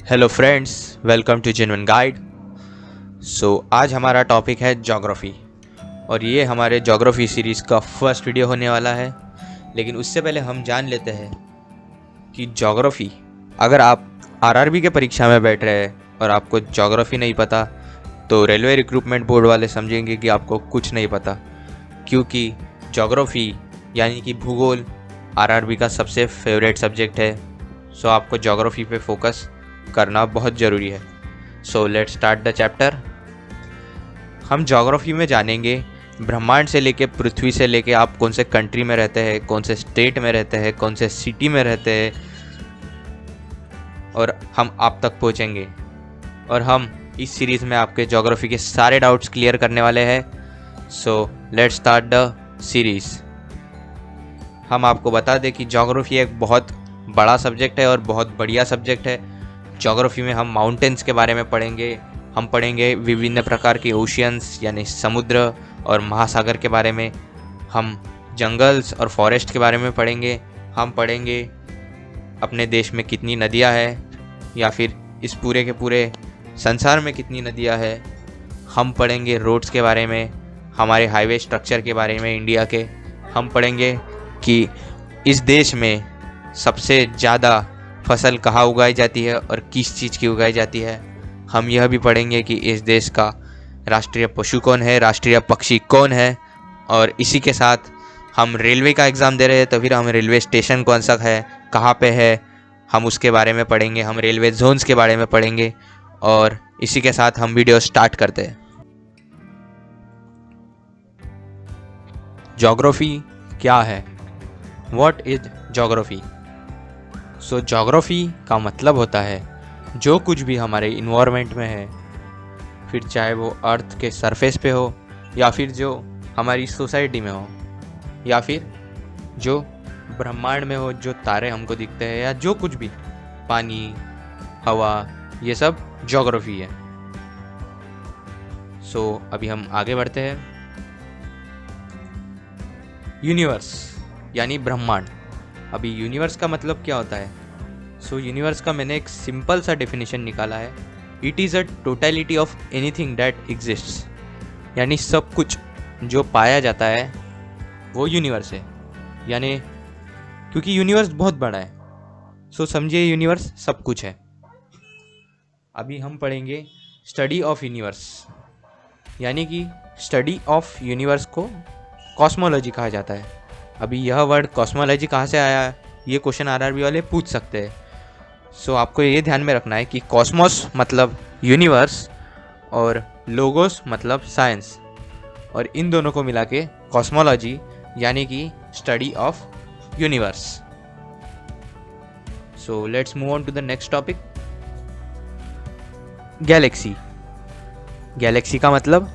Hello friends, welcome to genuine guide. आज हमारा topic है ज्योग्राफी और ये हमारे ज्योग्राफी सीरीज़ का फर्स्ट वीडियो होने वाला है। लेकिन उससे पहले हम जान लेते हैं कि ज्योग्राफी, अगर आप आरआरबी के परीक्षा में बैठ रहे हैं और आपको ज्योग्राफी नहीं पता तो रेलवे रिक्रूटमेंट बोर्ड वाले समझेंगे कि आपको कुछ नहीं पता, क्योंकि ज्योग्राफी यानी कि भूगोल आरआरबी का सबसे फेवरेट सब्जेक्ट है। आपको ज्योग्राफी पे फोकस करना बहुत ज़रूरी है। Let's start the chapter. हम ज्योग्राफी में जानेंगे ब्रह्मांड से लेके, पृथ्वी से लेके आप कौन से कंट्री में रहते हैं, कौन से स्टेट में रहते हैं, कौन से सिटी में रहते हैं, और हम आप तक पहुंचेंगे। और हम इस सीरीज़ में आपके ज्योग्राफी के सारे डाउट्स क्लियर करने वाले हैं। Let's start the series. हम आपको बता दें कि ज्योग्राफी एक बहुत बड़ा सब्जेक्ट है और बहुत बढ़िया सब्जेक्ट है। ज्योग्राफी में हम माउंटेन्स के बारे में पढ़ेंगे, हम पढ़ेंगे विभिन्न प्रकार के ओशियंस यानी समुद्र और महासागर के बारे में, हम जंगल्स और फॉरेस्ट के बारे में पढ़ेंगे, हम पढ़ेंगे अपने देश में कितनी नदियाँ हैं या फिर इस पूरे के पूरे संसार में कितनी नदियाँ हैं, हम पढ़ेंगे रोड्स के बारे में, हमारे हाईवे स्ट्रक्चर के बारे में इंडिया के, हम पढ़ेंगे कि इस देश में सबसे ज़्यादा फसल कहाँ उगाई जाती है और किस चीज़ की उगाई जाती है। हम यह भी पढ़ेंगे कि इस देश का राष्ट्रीय पशु कौन है, राष्ट्रीय पक्षी कौन है। और इसी के साथ हम रेलवे का एग्ज़ाम दे रहे हैं तो फिर हम रेलवे स्टेशन कौन सा है, कहाँ पे है, हम उसके बारे में पढ़ेंगे, हम रेलवे जोन्स के बारे में पढ़ेंगे। और इसी के साथ हम वीडियो स्टार्ट करते हैं। ज्योग्राफी क्या है? What is geography? ज्योग्राफी का मतलब होता है जो कुछ भी हमारे इन्वायरमेंट में है, फिर चाहे वो अर्थ के सरफेस पे हो या फिर जो हमारी सोसाइटी में हो या फिर जो ब्रह्मांड में हो, जो तारे हमको दिखते हैं या जो कुछ भी, पानी, हवा, ये सब ज्योग्राफी है। अभी हम आगे बढ़ते हैं। यूनिवर्स यानी ब्रह्मांड। अभी यूनिवर्स का मतलब क्या होता है? यूनिवर्स का मैंने एक सिंपल सा डेफिनेशन निकाला है। It is a totality of anything that exists, यानी सब कुछ जो पाया जाता है वो यूनिवर्स है। यानी क्योंकि यूनिवर्स बहुत बड़ा है, समझिए यूनिवर्स सब कुछ है। अभी हम पढ़ेंगे स्टडी ऑफ यूनिवर्स, यानी कि स्टडी ऑफ यूनिवर्स को कॉस्मोलॉजी कहा जाता है। अभी यह वर्ड कॉस्मोलॉजी कहाँ से आया, ये क्वेश्चन आरआरबी वाले पूछ सकते हैं। आपको ये ध्यान में रखना है कि कॉस्मोस मतलब यूनिवर्स और लोगोस मतलब साइंस, और इन दोनों को मिला के कॉस्मोलॉजी यानी कि study of universe. Let's move on to the next topic. Galaxy. Galaxy का मतलब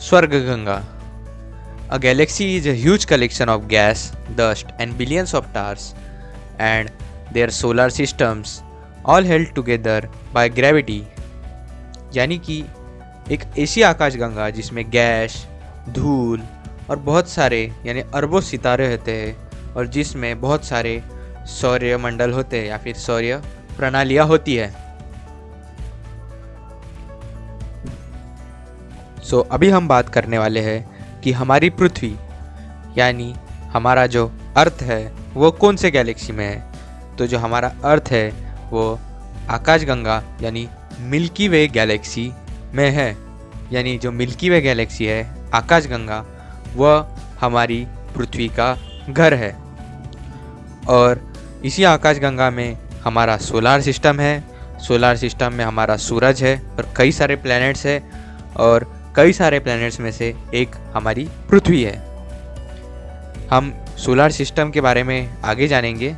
स्वर्गगंगा। A galaxy is a huge collection of gas, dust and billions of stars and their solar systems all held together by gravity। यानी कि एक ऐसी आकाशगंगा जिसमें gas, धूल और बहुत सारे यानी अरबों सितारे होते हैं और जिसमें बहुत सारे सौर्य मंडल होते हैं या फिर सौर्य प्रणालियाँ होती है। अभी हम बात करने वाले हैं कि हमारी पृथ्वी यानी हमारा जो अर्थ है वो कौन से गैलेक्सी में है। जो हमारा अर्थ है वो आकाशगंगा यानी मिल्की वे गैलेक्सी में है। यानी जो मिल्की वे गैलेक्सी है, आकाशगंगा, वह हमारी पृथ्वी का घर है। और इसी आकाशगंगा में हमारा सोलार सिस्टम है। सोलार सिस्टम में हमारा सूरज है और कई सारे प्लैनेट्स है, और कई सारे प्लैनेट्स में से एक हमारी पृथ्वी है। हम सोलार सिस्टम के बारे में आगे जानेंगे।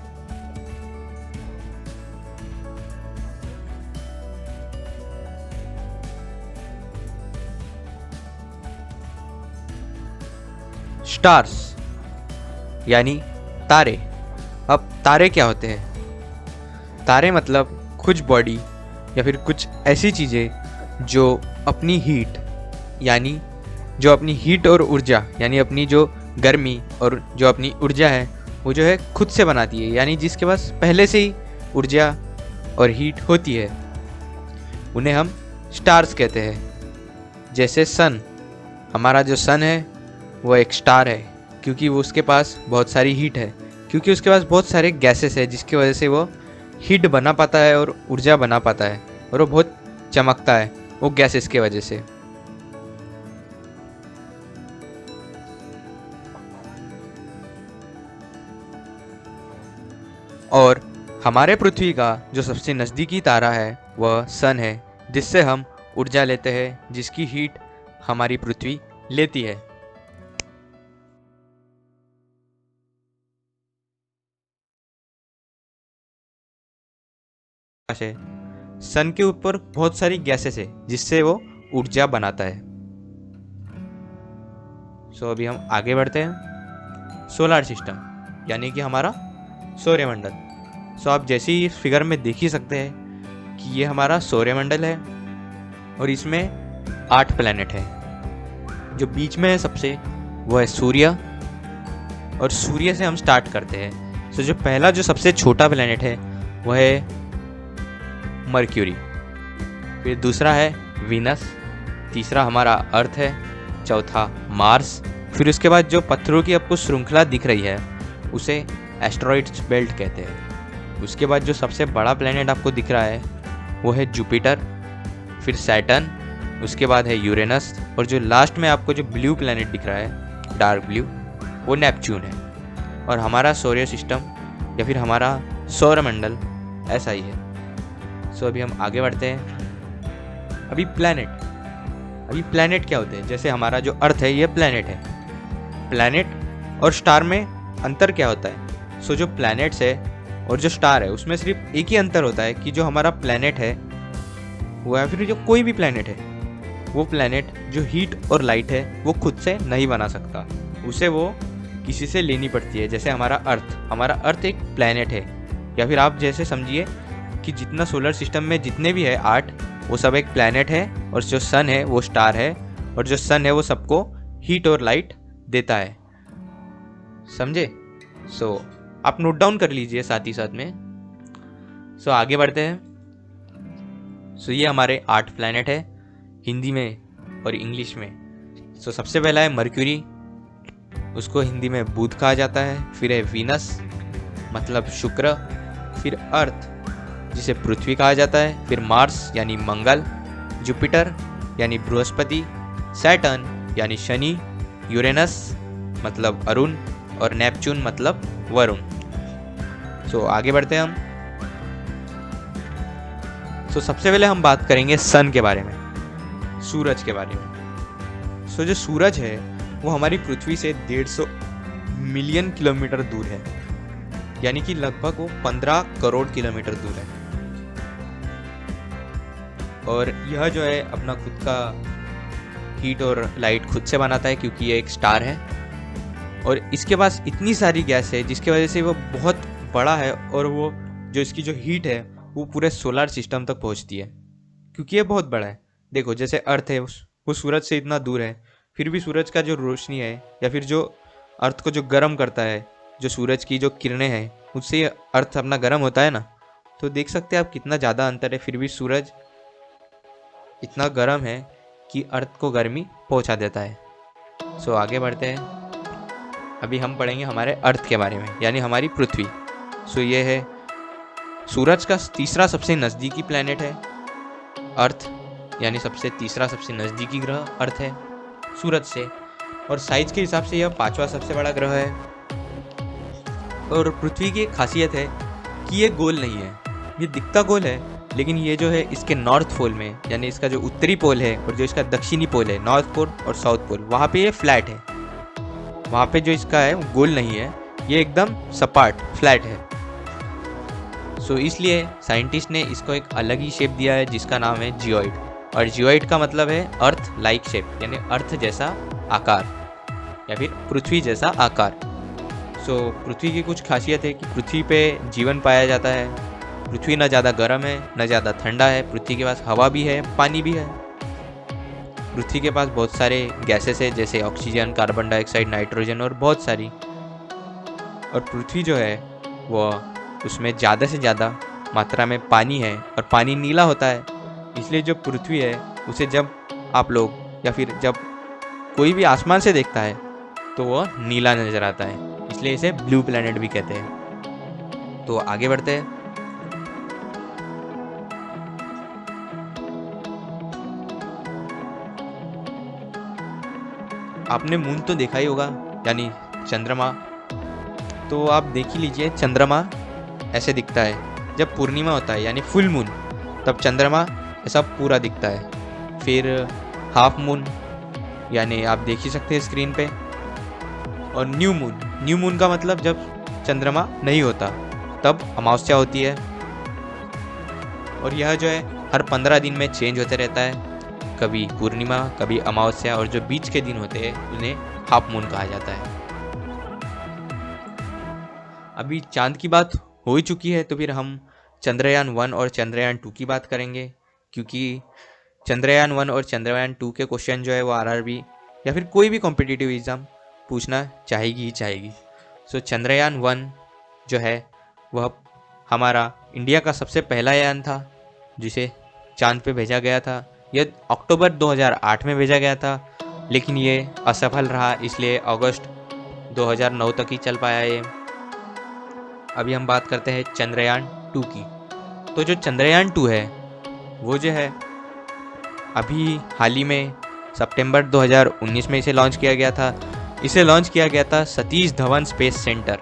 स्टार्स यानी तारे। अब तारे क्या होते हैं? तारे मतलब कुछ बॉडी या फिर कुछ ऐसी चीज़ें जो अपनी हीट यानी जो अपनी हीट और ऊर्जा यानी अपनी जो गर्मी और जो अपनी ऊर्जा है वो जो है खुद से बनाती है, यानी जिसके पास पहले से ही ऊर्जा और हीट होती है, उन्हें हम स्टार्स कहते हैं। जैसे सन, हमारा जो सन है वो एक स्टार है, क्योंकि वो उसके पास बहुत सारी हीट है, क्योंकि उसके पास बहुत सारे गैसेस है जिसकी वजह से वो हीट बना पाता है और ऊर्जा बना पाता है, और वो बहुत चमकता है वो गैसेस के वजह से। और हमारे पृथ्वी का जो सबसे नज़दीकी तारा है वह सन है, जिससे हम ऊर्जा लेते हैं, जिसकी हीट हमारी पृथ्वी लेती है। सन के ऊपर बहुत सारी गैसेस है जिससे वो ऊर्जा बनाता है। अभी हम आगे बढ़ते हैं। सोलर सिस्टम यानी कि हमारा सौरमंडल। आप जैसे ही इस फिगर में देख ही सकते हैं कि ये हमारा सौरमंडल है और इसमें 8 प्लैनेट है। जो बीच में है सबसे वो है सूर्य, और सूर्य से हम स्टार्ट करते हैं। जो पहला जो सबसे छोटा प्लैनेट है वह है मर्क्यूरी, फिर दूसरा है वीनस, तीसरा हमारा अर्थ है, चौथा मार्स, फिर उसके बाद जो पत्थरों की आपको श्रृंखला दिख रही है उसे एस्टेरॉइड्स बेल्ट कहते हैं। उसके बाद जो सबसे बड़ा प्लैनेट आपको दिख रहा है वो है जुपिटर, फिर सैटर्न, उसके बाद है यूरेनस, और जो लास्ट में आपको जो ब्लू प्लैनेट दिख रहा है डार्क ब्लू वो नेपच्यून है। और हमारा सौर सिस्टम या फिर हमारा सौरमंडल ऐसा ही है। अभी हम आगे बढ़ते हैं। अभी प्लैनेट क्या होते हैं? जैसे हमारा जो अर्थ है ये प्लैनेट है। प्लैनेट और स्टार में अंतर क्या होता है? जो प्लैनेट्स है और जो स्टार है उसमें सिर्फ एक ही अंतर होता है कि जो हमारा प्लैनेट है वो या फिर जो कोई भी प्लैनेट है, वो प्लैनेट जो हीट और लाइट है वो खुद से नहीं बना सकता, उसे वो किसी से लेनी पड़ती है। जैसे हमारा अर्थ एक प्लैनेट है, या फिर आप जैसे समझिए कि जितना सोलर सिस्टम में जितने भी है 8, वो सब एक प्लैनेट है, और जो सन है वो स्टार है, और जो सन है वो सबको हीट और लाइट देता है। समझे? आप नोट डाउन कर लीजिए साथ ही साथ में। आगे बढ़ते हैं। ये हमारे 8 प्लैनेट है हिंदी में और इंग्लिश में। सबसे पहला है मर्क्यूरी, उसको हिंदी में बुध कहा जाता है। फिर है वीनस मतलब शुक्र, फिर अर्थ जिसे पृथ्वी कहा जाता है, फिर मार्स यानी मंगल, जुपिटर यानी बृहस्पति, सैटर्न यानी शनि, यूरेनस मतलब अरुण, और नेपच्यून मतलब वरुण। आगे बढ़ते हैं हम। सबसे पहले हम बात करेंगे सन के बारे में, सूरज के बारे में। जो सूरज है वो हमारी पृथ्वी से 150 मिलियन किलोमीटर दूर है, यानी कि लगभग वो 15 करोड़ किलोमीटर दूर है। और यह जो है अपना खुद का हीट और लाइट खुद से बनाता है, क्योंकि ये एक स्टार है और इसके पास इतनी सारी गैस है जिसकी वजह से वो बहुत बड़ा है, और वो जो इसकी जो हीट है वो पूरे सोलर सिस्टम तक पहुंचती है, क्योंकि ये बहुत बड़ा है। देखो जैसे अर्थ है वो सूरज से इतना दूर है, फिर भी सूरज का जो रोशनी है या फिर जो अर्थ को जो गर्म करता है, जो सूरज की जो किरणें हैं उससे अर्थ अपना गर्म होता है ना। तो देख सकते हैं आप कितना ज़्यादा अंतर है, फिर भी सूरज इतना गर्म है कि अर्थ को गर्मी पहुंचा देता है। आगे बढ़ते हैं। अभी हम पढ़ेंगे हमारे अर्थ के बारे में, यानी हमारी पृथ्वी। ये है सूरज का तीसरा सबसे नज़दीकी प्लैनेट है अर्थ, यानी तीसरा सबसे नज़दीकी ग्रह अर्थ है सूरज से, और साइज के हिसाब से यह 5वां सबसे बड़ा ग्रह है। और पृथ्वी की एक खासियत है कि ये गोल नहीं है, ये दिखता गोल है, लेकिन ये जो है इसके नॉर्थ पोल में, यानी इसका जो उत्तरी पोल है और जो इसका दक्षिणी पोल है, नॉर्थ पोल और साउथ पोल, वहाँ पे ये फ्लैट है। वहाँ पे जो इसका है वो गोल नहीं है, ये एकदम सपाट फ्लैट है। इसलिए साइंटिस्ट ने इसको एक अलग ही शेप दिया है जिसका नाम है जियोइड, और जियोइड का मतलब है अर्थ लाइक शेप, यानी अर्थ जैसा आकार या फिर पृथ्वी जैसा आकार। पृथ्वी की कुछ खासियत है कि पृथ्वी पे जीवन पाया जाता है। पृथ्वी न ज़्यादा गर्म है न ज़्यादा ठंडा है, पृथ्वी के पास हवा भी है, पानी भी है। पृथ्वी के पास बहुत सारे गैसेस है, जैसे ऑक्सीजन, कार्बन डाइऑक्साइड, नाइट्रोजन और बहुत सारी। और पृथ्वी जो है वो उसमें ज़्यादा से ज़्यादा मात्रा में पानी है, और पानी नीला होता है, इसलिए जो पृथ्वी है उसे जब आप लोग या फिर जब कोई भी आसमान से देखता है तो वो नीला नजर आता है, इसलिए इसे ब्लू प्लैनेट भी कहते हैं। तो आगे बढ़ते हैं। आपने मून तो देखा ही होगा, यानी चंद्रमा। तो आप देख ही लीजिए, चंद्रमा ऐसे दिखता है जब पूर्णिमा होता है यानी फुल मून, तब चंद्रमा ऐसा पूरा दिखता है। फिर हाफ मून, यानी आप देख ही सकते हैं स्क्रीन पे। और न्यू मून का मतलब जब चंद्रमा नहीं होता तब अमावस्या होती है। और यह जो है हर 15 दिन में चेंज होते रहता है, कभी पूर्णिमा कभी अमावस्या, और जो बीच के दिन होते हैं उन्हें हाफ मून कहा जाता है। अभी चांद की बात हो ही चुकी है, तो फिर हम चंद्रयान 1 और चंद्रयान 2 की बात करेंगे, क्योंकि चंद्रयान 1 और चंद्रयान 2 के क्वेश्चन जो है वो आरआरबी या फिर कोई भी कॉम्पिटिटिव एग्ज़ाम पूछना चाहेगी ही चाहेगी। सो चंद्रयान 1 जो है वह हमारा इंडिया का सबसे पहला यान था जिसे चांद पे भेजा गया था। यह अक्टूबर 2008 में भेजा गया था, लेकिन ये असफल रहा, इसलिए अगस्त 2009 तक ही चल पाया ये। अभी हम बात करते हैं चंद्रयान 2 की। तो जो चंद्रयान 2 है वो जो है अभी हाल ही में सितंबर 2019 में इसे लॉन्च किया गया था। इसे लॉन्च किया गया था Satish Dhawan space centre.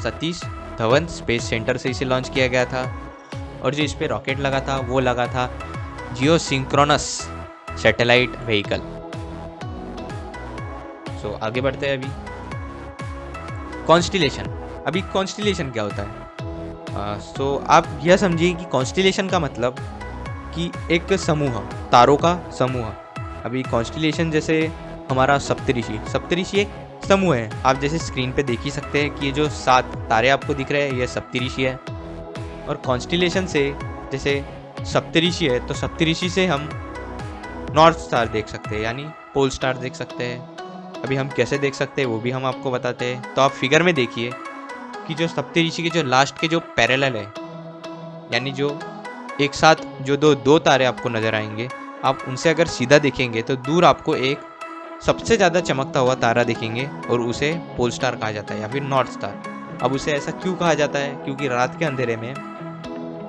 Satish Dhawan space centre से इसे लॉन्च किया गया था। और जो इस पे रॉकेट लगा था वो लगा था जियो सिंक्रोनस सैटेलाइट व्हीकल। सो आगे बढ़ते हैं। अभी कॉन्स्टिलेशन क्या होता है? सो आप यह समझिए कि कॉन्स्टिलेशन का मतलब कि एक समूह, तारों का समूह। अभी कॉन्स्टिलेशन जैसे हमारा सप्तऋषि एक समूह है। आप जैसे स्क्रीन पे देख ही सकते हैं कि ये जो 7 तारे आपको दिख रहे हैं ये सप्तऋषि है। और कॉन्स्टिलेशन से जैसे सप्तऋषि है तो सप्तऋषि से हम नॉर्थ स्टार देख सकते हैं, यानी पोल स्टार देख सकते हैं। अभी हम कैसे देख सकते हैं वो भी हम आपको बताते हैं। तो आप फिगर में देखिए कि जो सप्तऋषि के जो लास्ट के जो पैरेलल है, यानी जो एक साथ जो दो तारे आपको नजर आएंगे, आप उनसे अगर सीधा देखेंगे तो दूर आपको एक सबसे ज़्यादा चमकता हुआ तारा देखेंगे और उसे पोल स्टार कहा जाता है या फिर नॉर्थ स्टार। अब उसे ऐसा क्यों कहा जाता है? क्योंकि रात के अंधेरे में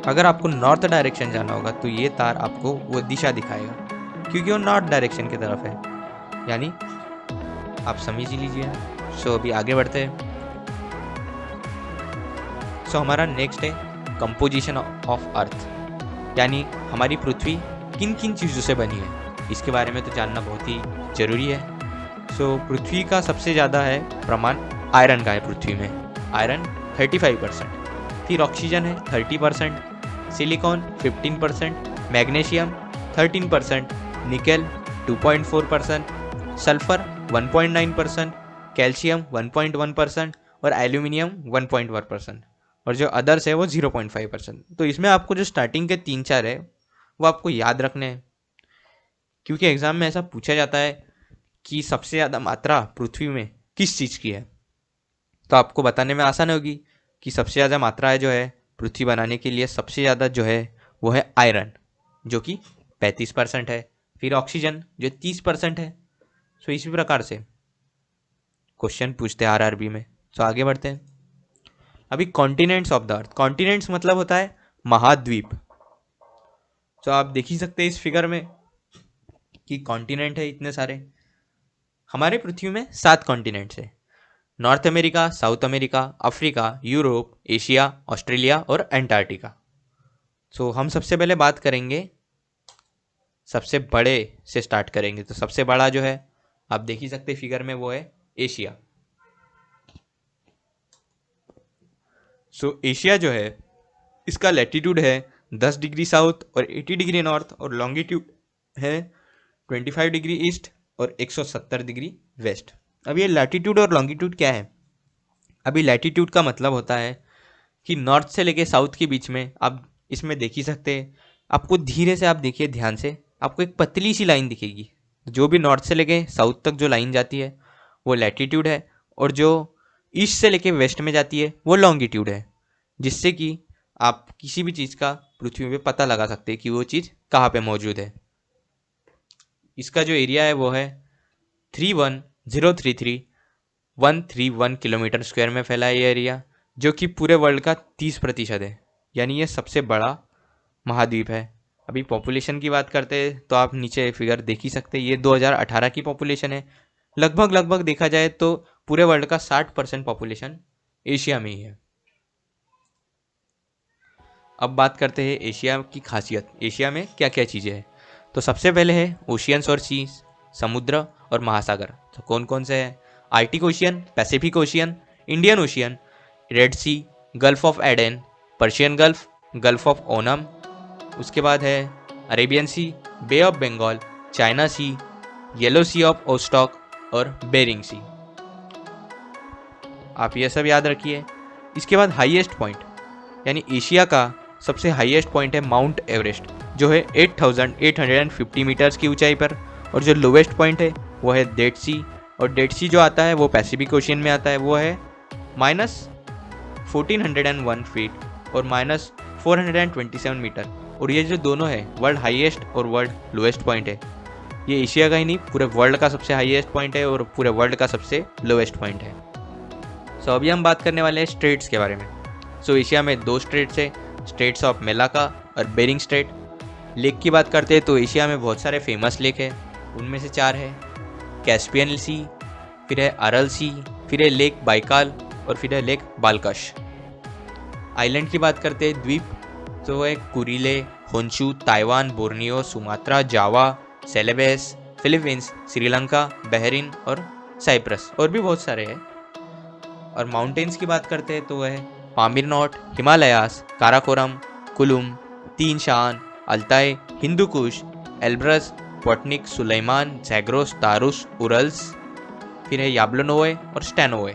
अगर आपको नॉर्थ डायरेक्शन जाना होगा तो ये तार आपको वो दिशा दिखाएगा, क्योंकि वो नॉर्थ डायरेक्शन की तरफ है, यानी आप समझ ही लीजिए। सो अभी आगे बढ़ते हैं। सो हमारा नेक्स्ट है कंपोजिशन ऑफ अर्थ, यानी हमारी पृथ्वी किन किन चीज़ों से बनी है, इसके बारे में तो जानना बहुत ही ज़रूरी है। सो पृथ्वी का सबसे ज़्यादा है प्रमाण आयरन का है पृथ्वी में, आयरन 35%, फिर ऑक्सीजन है 30%, silicon 15%, magnesium 13%, nickel 2.4%, sulphur 1.9%, calcium 1.1% और एल्यूमिनियम 1.1%, और जो अदर्स है वो 0.5%। तो इसमें आपको जो स्टार्टिंग के 3-4 है वो आपको याद रखने हैं, क्योंकि एग्जाम में ऐसा पूछा जाता है कि सबसे ज़्यादा मात्रा पृथ्वी में किस चीज़ की है। तो आपको बताने में आसान होगी कि सबसे ज़्यादा मात्रा है जो है पृथ्वी बनाने के लिए सबसे ज़्यादा जो है वो है आयरन, जो कि 35% है, फिर ऑक्सीजन जो 30% है। सो इसी प्रकार से क्वेश्चन पूछते हैं आरआरबी में। सो आगे बढ़ते हैं। अभी continents of the earth, continents मतलब होता है महाद्वीप। सो आप देख ही सकते हैं इस फिगर में कि कॉन्टिनेंट है इतने सारे। हमारे पृथ्वी में 7 कॉन्टिनेंट्स है, north America, south America, Africa, Europe, Asia, Australia और एंटार्क्टिका। सो हम सबसे पहले बात करेंगे, सबसे बड़े से स्टार्ट करेंगे। तो सबसे बड़ा जो है आप देख ही सकते हैं फिगर में वो है एशिया। सो एशिया जो है इसका लैटिट्यूड है 10 डिग्री साउथ और 80 डिग्री नॉर्थ, और लॉन्गिट्यूड है 25 डिग्री ईस्ट और 170 डिग्री वेस्ट। अब ये लैटिट्यूड और लॉन्गिट्यूड क्या है? अभी लैटिट्यूड का मतलब होता है कि नॉर्थ से लेके साउथ के बीच में, आप इसमें देख ही सकते हैं, आपको धीरे से आप देखिए ध्यान से, आपको एक पतली सी लाइन दिखेगी। जो भी नॉर्थ से लेके साउथ तक जो लाइन जाती है वो लैटिट्यूड है, और जो ईस्ट से लेके वेस्ट में जाती है वो लॉन्गिट्यूड है। जिससे कि आप किसी भी चीज़ का पृथ्वी पे पता लगा सकते हैं कि वो चीज़ कहाँ पे मौजूद है। इसका जो एरिया है वो है 31033 131 किलोमीटर स्क्वायर में फैला है ये एरिया, जो कि पूरे वर्ल्ड का 30% है, यानी ये सबसे बड़ा महाद्वीप है। अभी पॉपुलेशन की बात करते हैं तो आप नीचे फिगर देख ही सकते हैं, ये 2018 की पॉपुलेशन है। लगभग देखा जाए तो पूरे वर्ल्ड का 60% पॉपुलेशन एशिया में ही है। अब बात करते हैं एशिया की खासियत, एशिया में क्या क्या चीज़ें हैं। तो सबसे पहले है ओशियंस और सीज, समुद्र और महासागर। तो कौन कौन से हैं? Arctic Ocean, Pacific ocean, Indian ocean, red Sea, gulf of Aden, Persian Gulf, Gulf of Oman. उसके बाद है Arabian Sea, Bay of Bengal, China Sea, Yellow Sea of Okhotsk और बेरिंग सी। आप ये सब याद रखिए। इसके बाद हाईएस्ट पॉइंट, यानी एशिया का सबसे हाईएस्ट पॉइंट है माउंट एवरेस्ट, जो है 8850 मीटर्स की ऊंचाई पर। और जो लोवेस्ट पॉइंट है वो है डेड सी, और डेड सी जो आता है वो पैसिफिक ओशियन में आता है, वो है -1401 फीट और -427 मीटर। और ये जो दोनों है वर्ल्ड हाईएस्ट और वर्ल्ड लोएस्ट पॉइंट है, ये एशिया का ही नहीं पूरे वर्ल्ड का सबसे हाईएस्ट पॉइंट है और पूरे वर्ल्ड का सबसे लोएस्ट पॉइंट है। सो अभी हम बात करने वाले हैं स्ट्रेट्स के बारे में। सो एशिया में 2 स्ट्रेट्स है, स्ट्रेट्स ऑफ मेलाका और बेरिंग स्ट्रेट। लेक की बात करते हैं तो एशिया में बहुत सारे फेमस लेक है, उनमें से 4 है कैस्पियन सी, फिर है अरल सी, फिर है लेक बाइकाल और फिर है लेक बालकश। आइलैंड की बात करते हैं द्वीप, तो है कुरिले, होंशु, ताइवान, बोर्नियो, सुमात्रा, जावा, सेलेबेस, फिलीपींस, श्रीलंका, बहरीन और साइप्रस, और भी बहुत सारे हैं। और माउंटेन्स की बात करते हैं तो वह है पामीर नॉट, हिमालयास, काराकोरम, कुलुम, तीन शान, Altai, Hindu Kush, Elbrus, पोटनिक, Suleman, Zagros, तारुस, उरल्स, फिर है याब्लोनोए और स्टैनोए।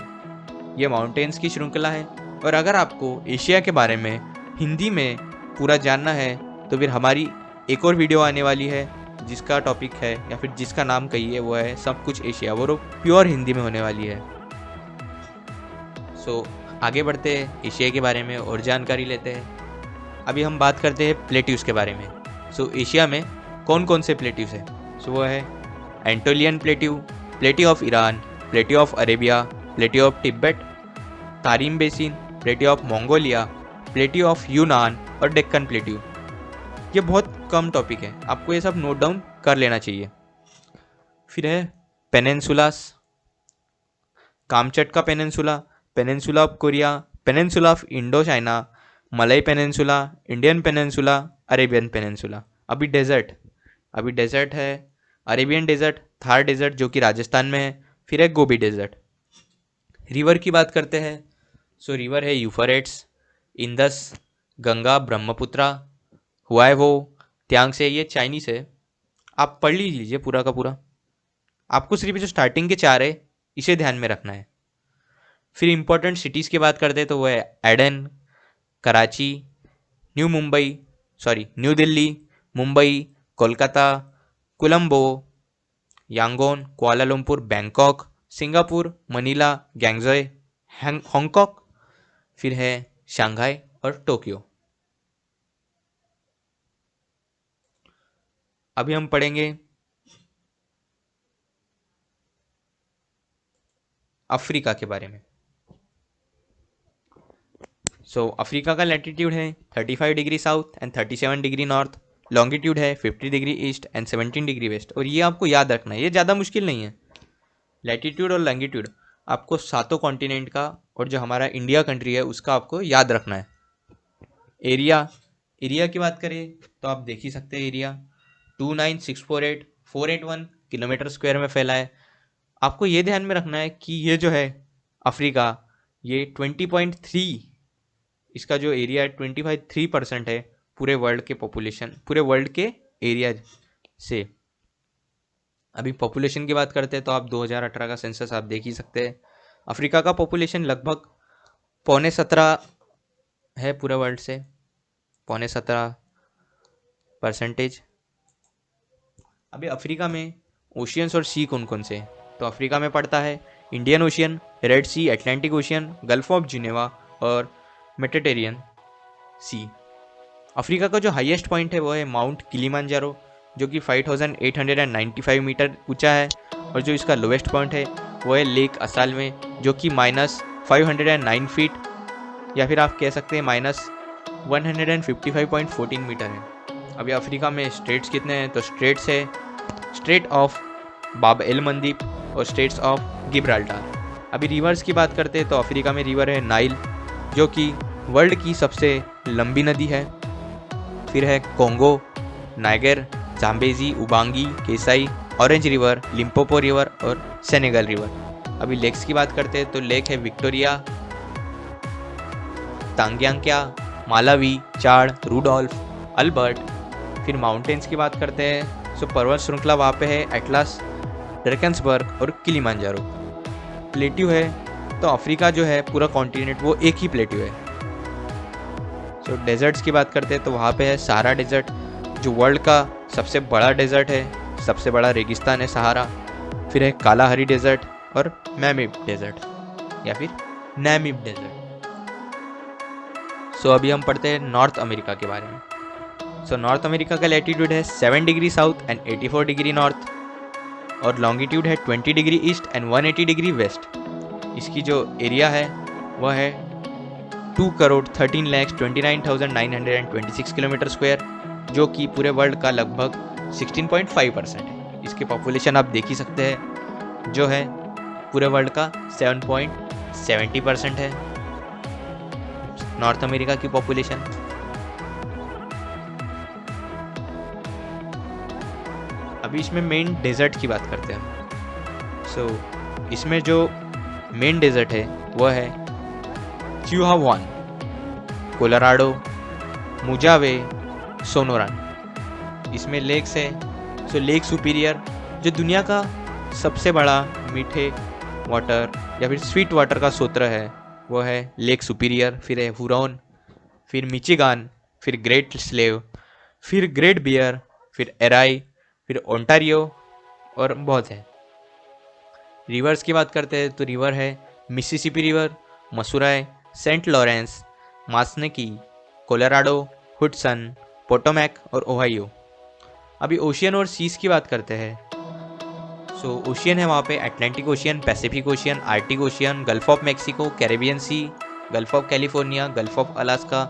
ये माउंटेन्स की श्रृंखला है। और अगर आपको एशिया के बारे में हिंदी में पूरा जानना है तो फिर हमारी एक और वीडियो आने वाली है जिसका टॉपिक है या फिर जिसका नाम कहिए वो है सब कुछ एशिया, वो प्योर हिंदी में होने वाली है। सो आगे बढ़ते हैं, एशिया के बारे में और जानकारी लेते हैं। अभी हम बात करते हैं प्लेट्यूज के बारे में। सो एशिया में कौन कौन से प्लेट्यूज हैं? सो वो है Anatolian plateau, plateau of Iran, plateau of Arabia, plateau of Tibet, Tarim basin, plateau of Mongolia, plateau of यूनान और डेक्कन प्लेट्यू। ये बहुत कम टॉपिक है, आपको ये सब नोट डाउन कर लेना चाहिए। फिर है peninsulas, Kamchatka Peninsula, Peninsula of Korea, Peninsula of Indochina, Malay Peninsula, Indian Peninsula, Arabian Peninsula. अभी डेजर्ट है अरेबियन डेजर्ट, थार डेजर्ट जो कि राजस्थान में है, फिर है गोबी डेजर्ट। रिवर की बात करते हैं, सो रिवर है यूफ्रेट्स, इंदस, गंगा, ब्रह्मपुत्रा, हुआइवो, त्यांगसे। ये चाइनीस है, आप पढ़ लीजिए पूरा का पूरा। आपको सिर्फ जो स्टार्टिंग के 4 है इसे ध्यान में रखना है। फिर इंपॉर्टेंट सिटीज़ की बात करते हैं तो वो है Aden, Karachi, New Delhi, Mumbai, Kolkata, Colombo, Yangon, Kuala Lumpur, Bangkok, Singapore, Manila, Guangzhou, Hong Kong, फिर है शंघाई और टोक्यो। अभी हम पढ़ेंगे अफ्रीका के बारे में। सो अफ्रीका का लैटिट्यूड है 35 degree south and 37 degree north, longitude है 50 degree east and 17 degree west. और ये आपको याद रखना है, ये ज़्यादा मुश्किल नहीं है। लैटिट्यूड और लॉन्गिट्यूड आपको 7 कॉन्टिनेंट का और जो हमारा इंडिया कंट्री है उसका आपको याद रखना है। एरिया की बात करें तो आप देख ही सकते हैं, एरिया 29648,481 किलोमीटर स्क्वायर में फैला है। आपको ये ध्यान में रखना है कि ये जो है अफ्रीका, ये 20.3, इसका जो एरिया है 25.3% है पूरे वर्ल्ड के पॉपुलेशन, पूरे वर्ल्ड के एरिया से। अभी पॉपुलेशन की बात करते हैं तो आप 2018 का सेंसस आप देख ही सकते हैं। अफ्रीका का पॉपुलेशन लगभग 17.25 है पूरे वर्ल्ड से, 17.25%। अभी अफ्रीका में ओशियंस और सी कौन कौन से हैं? तो अफ्रीका में पड़ता है Indian ocean, red sea, Atlantic ocean, gulf of Geneva और मेडिटेरियन सी। अफ्रीका का जो हाईएस्ट पॉइंट है वो है माउंट किलिमांजारो, जो कि 5895 मीटर ऊंचा है। और जो इसका लोवेस्ट पॉइंट है वो है लेक असाल में, जो कि -509 फीट, या फिर आप कह सकते हैं -155.14 मीटर है। अभी अफ्रीका में स्टेट्स कितने हैं, तो स्टेट्स है स्टेट ऑफ बाब एल मंदीप और स्टेट्स ऑफ गिब्राल्टार। अभी रिवर्स की बात करते हैं तो अफ्रीका में रिवर है नाइल, जो कि वर्ल्ड की सबसे लंबी नदी है। फिर है Congo, Niger, Zambezi, Ubangi, Kasai, Orange River, Limpopo River और सेनेगल रिवर। अभी लेक्स की बात करते हैं तो लेक है Victoria, Tanganyika, Malawi, Chad, Rudolf, Albert. फिर माउंटेन्स की बात करते हैं तो पर्वत श्रृंखला वहाँ पे है एटलास, ड्रैकन्सबर्ग और किलिमांजारो। प्लेट्यू है तो अफ्रीका जो है पूरा कॉन्टिनेंट वो एक ही प्लेट्यू है। सो डेजर्ट्स की बात करते हैं तो वहाँ पे है सहारा डेजर्ट, जो वर्ल्ड का सबसे बड़ा डेजर्ट है, सबसे बड़ा रेगिस्तान है सहारा। फिर है कालाहरी डेजर्ट और मैमिब डेजर्ट या फिर नैमिब डेजर्ट। सो अभी हम पढ़ते हैं नॉर्थ अमेरिका के बारे में। सो नॉर्थ अमेरिका का लैटिट्यूड है 7 degree south and 84 degree north, और लॉन्गिट्यूड है 20 degree east and 180 degree west. इसकी जो एरिया है वह है 2,13,29,926 किलोमीटर स्क्वायर, जो कि पूरे वर्ल्ड का लगभग 16.5% है। इसकी पॉपुलेशन आप देख ही सकते हैं, जो है पूरे वर्ल्ड का 7.70% है नॉर्थ अमेरिका की पॉपुलेशन। अभी इसमें मेन डेजर्ट की बात करते हैं। सो इसमें जो मेन डेजर्ट है वह है चिहुआहुआ, कोलोराडो, मुजावे, सोनोरान। इसमें लेक्स है। सो लेक सुपीरियर, जो दुनिया का सबसे बड़ा मीठे वाटर या फिर स्वीट वाटर का स्रोत है, वो है लेक सुपीरियर। फिर है हुरॉन, फिर मिचिगान, फिर ग्रेट स्लेव, फिर ग्रेट बियर, फिर एराई, फिर ओंटारियो और बहुत है। रिवर्स की बात करते हैं तो रिवर है Mississippi River, Missouri, Saint Lawrence, मास्नेकी, कोलोराडो, हुडसन, पोटोमैक और ओहायो। अभी ओशियन और सीज की बात करते हैं। सो ओशियन है वहाँ पे Atlantic Ocean, Pacific Ocean, Arctic Ocean, gulf of Mexico, Caribbean Sea, gulf of California, Gulf of Alaska,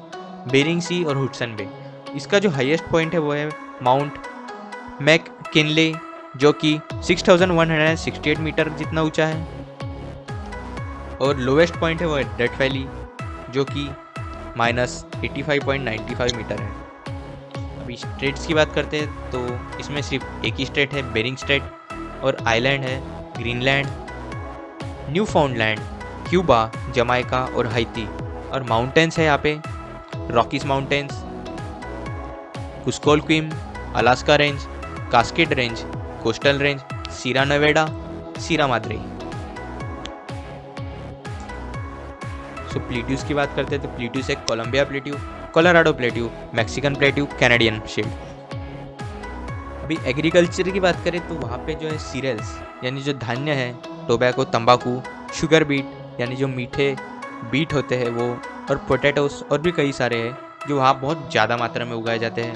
Bering Sea और हुडसन बे। इसका जो हाईएस्ट पॉइंट है वो है माउंट मैककिनले, जो कि 6,168 मीटर जितना ऊंचा है, और लोवेस्ट पॉइंट है वो है डेथ वैली, जो कि -85.95 मीटर है। अभी स्टेट्स की बात करते हैं तो इसमें सिर्फ एक ही स्टेट है, बेरिंग स्टेट, और आइलैंड है Greenland, Newfoundland, Cuba, Jamaica और हाइती। और माउंटेन्स है यहाँ पे Rockies Mountains, Kuskokwim, Alaska Range, Cascade Range, Coastal Range, Sierra Nevada, Sierra Madre. So plateaus की बात करते हैं तो प्लेट्यूज है Columbia Plateau, Colorado Plateau, Mexican Plateau, Canadian Shield. अभी एग्रीकल्चर की बात करें तो वहाँ पे जो है सीरियल्स यानी जो धान्य है, टोबैको, तंबाकू, शुगर बीट यानी जो मीठे बीट होते हैं वो, और पोटैटोस और भी कई सारे हैं जो वहाँ बहुत ज़्यादा मात्रा में उगाए जाते हैं।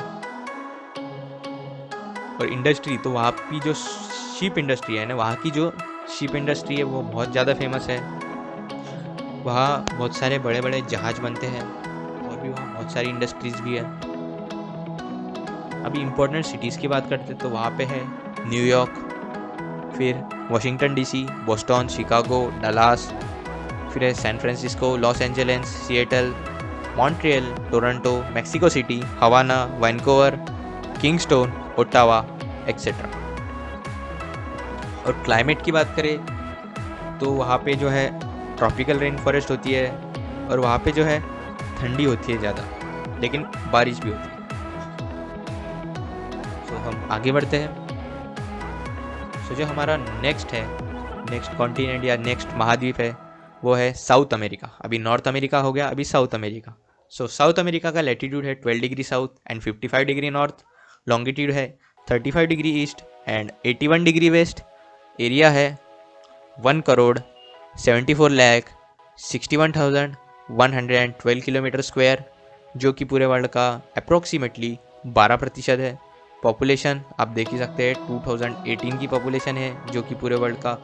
और इंडस्ट्री तो वहाँ की जो शिप इंडस्ट्री है ना, वहाँ की जो शिप इंडस्ट्री है वो बहुत ज़्यादा फेमस है। वहाँ बहुत सारे बड़े बड़े जहाज बनते हैं और भी वहाँ बहुत सारी इंडस्ट्रीज भी है। अभी इम्पोर्टेंट सिटीज़ की बात करते हैं तो वहाँ पे है न्यूयॉर्क, फिर Washington DC, Boston, Chicago, Dallas, फिर है San Francisco, Los Angeles, Seattle, Montreal, Toronto, Mexico City, Havana, Vancouver, Kingston, Ottawa etcetera. और क्लाइमेट की बात करें तो वहाँ पे जो है ट्रॉपिकल रेन फॉरेस्ट होती है, और वहाँ पे जो है ठंडी होती है ज़्यादा, लेकिन बारिश भी होती है। तो हम आगे बढ़ते हैं। सो जो हमारा नेक्स्ट कॉन्टिनेंट या नेक्स्ट महाद्वीप है वो है साउथ अमेरिका। अभी नॉर्थ अमेरिका हो गया, अभी साउथ अमेरिका। सो साउथ अमेरिका का लैटिट्यूड है 12 degree south and 55 degree north, longitude है 35 degree east and 81 degree west. Area है 1,74,61,112 किलोमीटर स्क्वायर, जो कि पूरे वर्ल्ड का अप्रोक्सीमेटली 12% है। पॉपुलेशन आप देख ही सकते हैं 2018 की पॉपुलेशन है जो कि पूरे वर्ल्ड का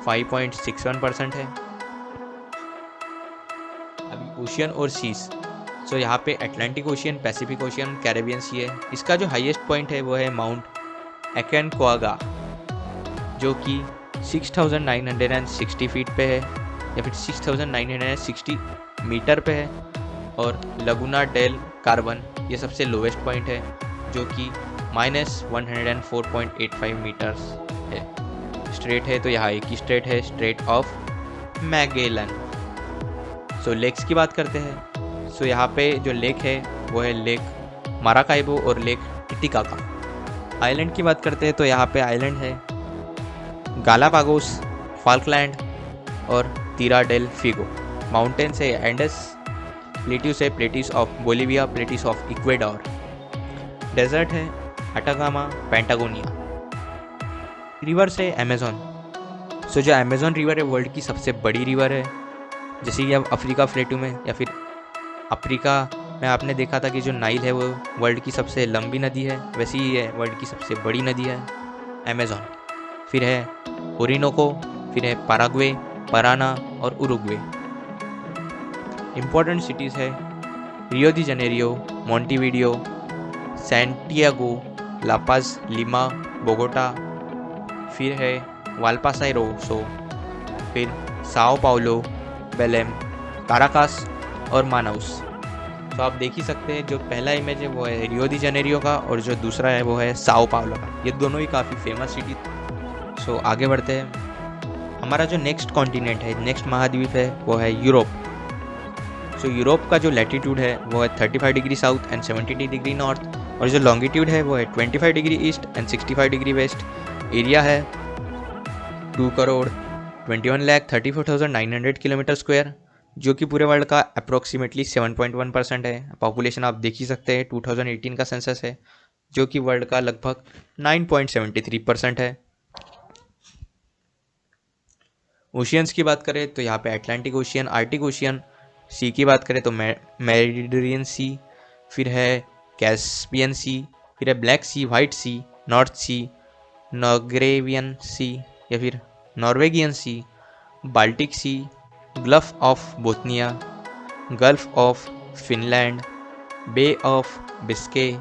5.61% है। अभी ओशियन और सीज, सो यहाँ पे Atlantic Ocean, Pacific Ocean, Caribbean Sea है। इसका जो हाईएस्ट पॉइंट है वो है माउंट एकोनक्वागा जो कि 6,960 फीट पे है या फिर 6,960 मीटर पे है। और लगुना डेल कार्बन ये सबसे लोवेस्ट पॉइंट है जो कि -104.85 मीटर्स है। स्ट्रेट है तो यहाँ एक ही स्ट्रेट है, strait of Magellan. So lakes की बात करते हैं। सो यहाँ पे जो लेक है वो है लेक माराकाइबो और लेक टिटिकाका। आइलैंड की बात करते हैं तो यहाँ पे आइलैंड है गालापागोस, फाल्कलैंड और तीरा डेल फिगो। माउंटेन्स है एंडस, प्लेट्यूस है plateaus of Bolivia, plateaus of Ecuador. Desert है अटाकामा, पेंटागोनिया। रिवर्स है अमेजोन। सो जो अमेजोन रिवर है वर्ल्ड की सबसे बड़ी रिवर है। जैसे कि अब अफ्रीका प्लेटू में या फिर अफ्रीका में आपने देखा था कि जो नाइल है वो वर्ल्ड की सबसे लंबी नदी है, वैसे ही है वर्ल्ड की सबसे बड़ी नदी है अमेजोन। फिर है ओरिनोको, फिर है पैराग्वे, पराना और उरुग्वे। इम्पोर्टेंट सिटीज़ है Rio de Janeiro, Montevideo, Santiago, La Paz, Lima, Bogota. फिर है वाल्पासाइरोसो, फिर साओ पाउलो, बेलेम, काराकास और मानाउस। तो आप देख ही सकते हैं जो पहला इमेज है वो है रियो दी जेनेरियो का और जो दूसरा है वो है साओ पाउलो का। ये दोनों ही काफ़ी फेमस सिटी। सो आगे बढ़ते हैं। हमारा जो नेक्स्ट कॉन्टिनेंट है, नेक्स्ट महाद्वीप है वो है यूरोप। सो यूरोप का जो लैटिट्यूड है वो है 35 degree south and 72 degree north और जो लॉन्गिट्यूड है वो है 25 degree east and 65 degree west. Area है 2,21,34,900 किलोमीटर स्क्वायर जो कि पूरे वर्ल्ड का अप्रोक्सीमेटली 7.1% है। पॉपुलेशन आप देख ही सकते हैं 2018 का सेंसस है जो कि वर्ल्ड का लगभग 9.73% है। ओशियंस की बात करें तो यहाँ पे अटलांटिक ओशियन, आर्टिक ओशियन। सी की बात करें तो मेडिटेरेनियन सी, फिर है कैस्पियन सी, फिर है Black Sea, White Sea, North Sea, Norwegian Sea या फिर Norwegian Sea, Baltic Sea, gulf of Bosnia, Gulf of Finland, Bay of Biscay,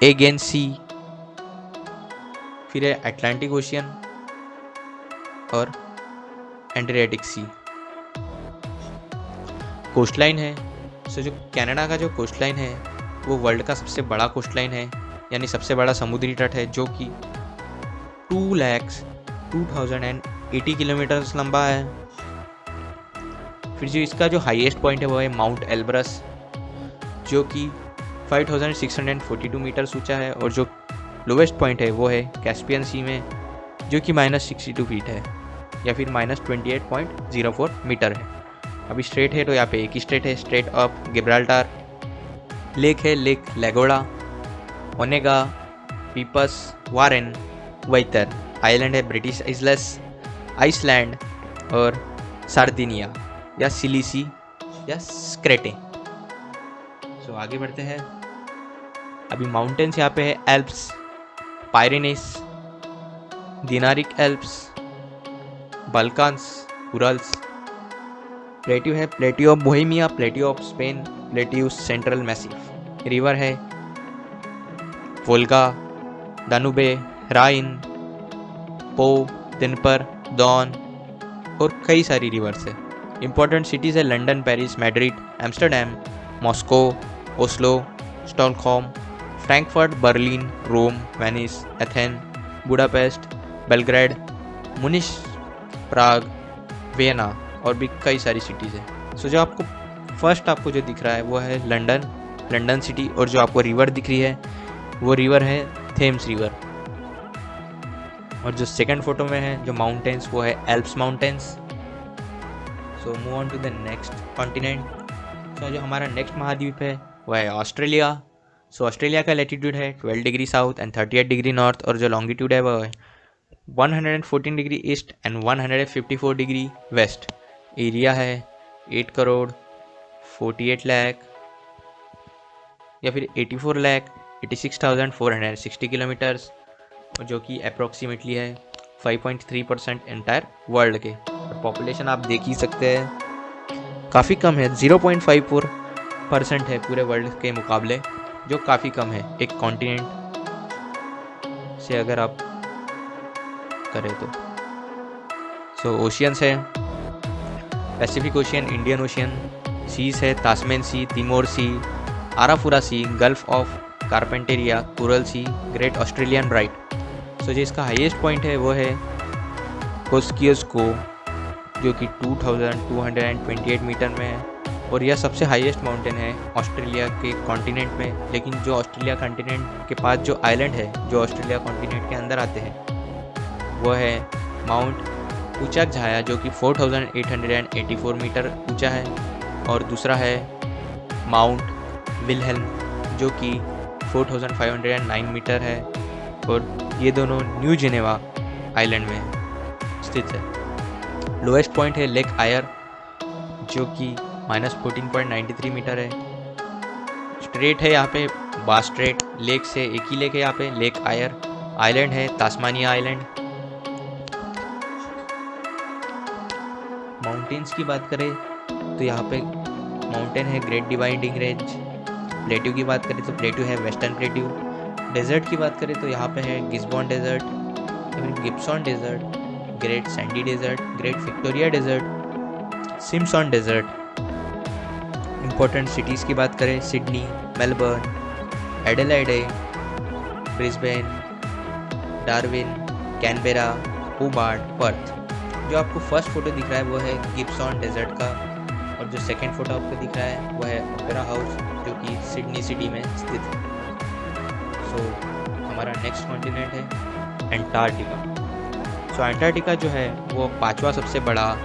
Aegean Sea. फिर है अटलांटिक ओशियन और एड्रियाटिक सी। कोस्टलाइन है। सो जो Canada का जो कोस्टलाइन है वो वर्ल्ड का सबसे बड़ा कोस्टलाइन है, यानी सबसे बड़ा समुद्री तट है जो कि 2,02,080 किलोमीटर लंबा है। फिर जो इसका जो हाईएस्ट पॉइंट है वो है माउंट एल्ब्रस जो कि 5,642 मीटर ऊंचा है और जो लोवेस्ट पॉइंट है वो है कैस्पियन सी में जो कि -62 फीट है या फिर -28.04 मीटर है। अभी स्ट्रेट है तो यहाँ पे एक ही स्ट्रेट है, स्ट्रेट ऑफ गिब्राल्टार। लेक है लेक लेगोड़ा, ओनेगा, पीपस, वारेन, वाइतर। आइलैंड है ब्रिटिश आइसलेस, आइसलैंड और सार्दिनिया या सिलिसी या स्क्रेटे। सो आगे बढ़ते हैं। अभी माउंटेन्स यहाँ पे है एल्प्स, पायरेनीस, दिनारिक एल्प्स, बाल्कान्स, उरल्स। प्लेट्यू है plateau of Bohemia, plateau of Spain, plateau central massive. River है वोल्गा, दानुबे, राइन, पो, दिनपर, डॉन और कई सारी रिवर्स है। इंपॉर्टेंट सिटीज़ है London, Paris, Madrid, Amsterdam, Moscow, Oslo, Stockholm, Frankfurt, Berlin, Rome, Venice, Athens, Budapest, Belgrade, Munich, Prague, Vienna और भी कई सारी सिटीज़ है। सो जो आपको फर्स्ट आपको जो दिख रहा है वो है लंदन सिटी और जो आपको रिवर दिख रही है वो रिवर है थेम्स रिवर। और जो सेकंड फोटो में है जो माउंटेन्स वो है Alps mountains. So move on to the next continent. So जो हमारा नेक्स्ट महाद्वीप है वो है ऑस्ट्रेलिया। सो ऑस्ट्रेलिया का लैटिट्यूड है 12 degree south and 38 degree north और जो लॉन्गिट्यूड है वो है 114 degree east and 154 degree west. Area है 8,48,00,000 या फिर 84,86,460 किलोमीटर्स, जो कि अप्रोक्सीमेटली है 5.3% एंटायर वर्ल्ड के। और पॉपुलेशन आप देख ही सकते हैं काफ़ी कम है, 0.54% है पूरे वर्ल्ड के मुकाबले, जो काफ़ी कम है एक कॉन्टिनेंट से अगर आप करें तो। सो ओशियंस है Pacific ocean, Indian ocean, seas है Tasman sea, Timor sea, Arafura sea, gulf of Carpentaria, Coral sea, great Australian bight. So जो इसका हाईएस्ट पॉइंट है वो है कोस्कियोस्को, जो कि 2228 मीटर में है, और यह सबसे हाईएस्ट माउंटेन है ऑस्ट्रेलिया के कॉन्टिनेंट में। लेकिन जो ऑस्ट्रेलिया कॉन्टिनेंट के पास जो आइलैंड है जो ऑस्ट्रेलिया कॉन्टिनेंट के अंदर आते हैं वो है माउंट ऊंचाक झाया, जो कि 4884 मीटर ऊंचा है, और दूसरा है माउंट विलहेल्म, जो कि 4509 मीटर है, और ये दोनों न्यू जिनेवा आइलैंड में स्थित है। लोएस्ट पॉइंट है लेक आयर, जो कि -14.93 मीटर है। स्ट्रेट है यहाँ पे बास स्ट्रेट, लेक से एक ही लेक है यहाँ पे, लेक आयर। आइलैंड है तास्मानिया आइलैंड। माउंटेन्स की बात करें तो यहाँ पे माउंटेन है ग्रेट डिवाइडिंग रेंज। प्लेट्यू की बात करें तो प्लेट्यू है वेस्टर्न प्लेट्यू। डेजर्ट की बात करें तो यहाँ पे है Gibson desert, Gibson desert, great Sandy desert, great Victoria desert, Simpson desert. Important cities की बात करें Sydney, Melbourne, Adelaide, Brisbane, Darwin, Canberra, Hobart, Perth. जो आपको फर्स्ट फोटो दिख रहा है वो है गिब्सन डेजर्ट का, और जो सेकंड फोटो आपको दिख रहा है वो है ओपेरा हाउस, जो कि सिडनी सिटी में स्थित है। सो हमारा नेक्स्ट कॉन्टिनेंट है एंटार्क्टिका। सो एंटार्क्टिका जो है वो 5वां सबसे बड़ा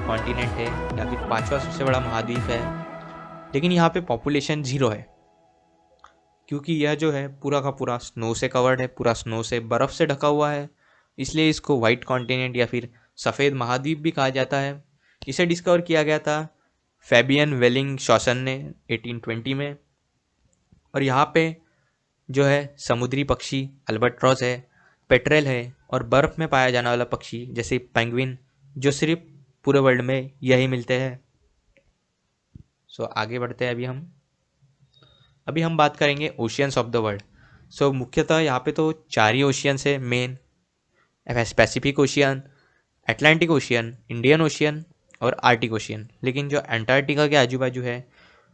कॉन्टिनेंट है, या फिर 5वां सबसे बड़ा महाद्वीप है। लेकिन यहाँ पे पॉपुलेशन 0 है, क्योंकि यह जो है पूरा का पूरा स्नो से कवर्ड है, पूरा स्नो से, बर्फ़ से ढका हुआ है, इसलिए इसको वाइट कॉन्टिनेंट या फिर सफ़ेद महाद्वीप भी कहा जाता है। इसे डिस्कवर किया गया था फैबियन वेलिंग शॉसन ने 1820 में। और यहाँ पे जो है समुद्री पक्षी अल्बाट्रॉस है, पेट्रेल है, और बर्फ़ में पाया जाने वाला पक्षी जैसे पेंगुइन, जो सिर्फ पूरे वर्ल्ड में यही मिलते हैं। सो आगे बढ़ते हैं। अभी हम बात करेंगे ओशियंस ऑफ द वर्ल्ड। सो मुख्यतः यहाँ पे तो 4 ही ओशियंस है main, Pacific ocean, Atlantic ocean, Indian ocean और आर्टिक ओशियन। लेकिन जो अंटार्कटिका के आजू बाजू है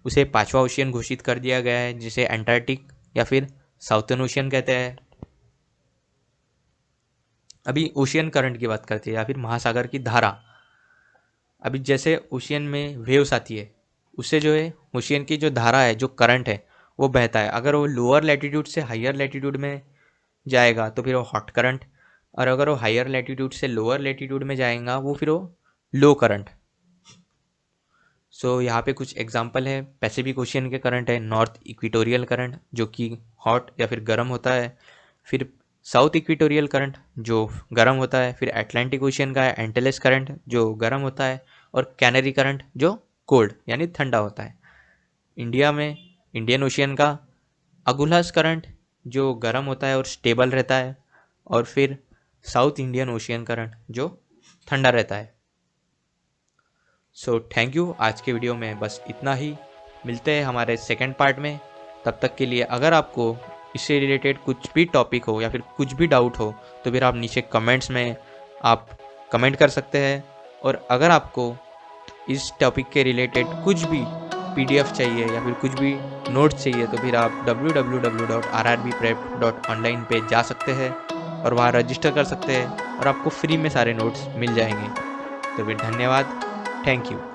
उसे 5वां ओशियन घोषित कर दिया गया है, जिसे अंटार्कटिक या फिर साउथर्न ओशियन कहते हैं। अभी ओशियन करंट की बात करते हैं, या फिर महासागर की धारा। अभी जैसे ओशियन में वेव्स आती है, उससे जो है ओशियन की जो धारा है, जो करंट है, वो बहता है। अगर वो लोअर लैटिट्यूड से हायर लैटिट्यूड में जाएगा तो फिर वो हॉट करंट, और अगर वो हायर लैटिट्यूड से लोअर लैटिट्यूड में जाएगा वो फिर वो लो करंट। सो यहाँ पे कुछ एग्जांपल है। पैसिफिक ओशियन के करंट है नॉर्थ इक्वेटोरियल करंट, जो कि हॉट या फिर गर्म होता है। फिर साउथ इक्वेटोरियल करंट जो गर्म होता है। फिर अटलांटिक ओशियन का है एंटेलेस करंट, जो गर्म होता है। और कैनरी करंट जो कोल्ड यानी ठंडा होता है। इंडिया में इंडियन ओशियन का अगुलास करंट, जो गर्म होता है और स्टेबल रहता है। और फिर साउथ इंडियन ओशियन करंट जो ठंडा रहता है। So thank you. आज के वीडियो में बस इतना ही। मिलते हैं हमारे सेकंड पार्ट में। तब तक के लिए अगर आपको इससे रिलेटेड कुछ भी टॉपिक हो या फिर कुछ भी डाउट हो तो फिर आप नीचे कमेंट्स में आप कमेंट कर सकते हैं। और अगर आपको इस टॉपिक के रिलेटेड कुछ भी PDF चाहिए या फिर कुछ भी नोट्स चाहिए तो फिर आप www.rrbprep.online पे जा सकते हैं और वहाँ रजिस्टर कर सकते हैं और आपको फ्री में सारे नोट्स मिल जाएंगे। तो फिर धन्यवाद। Thank you.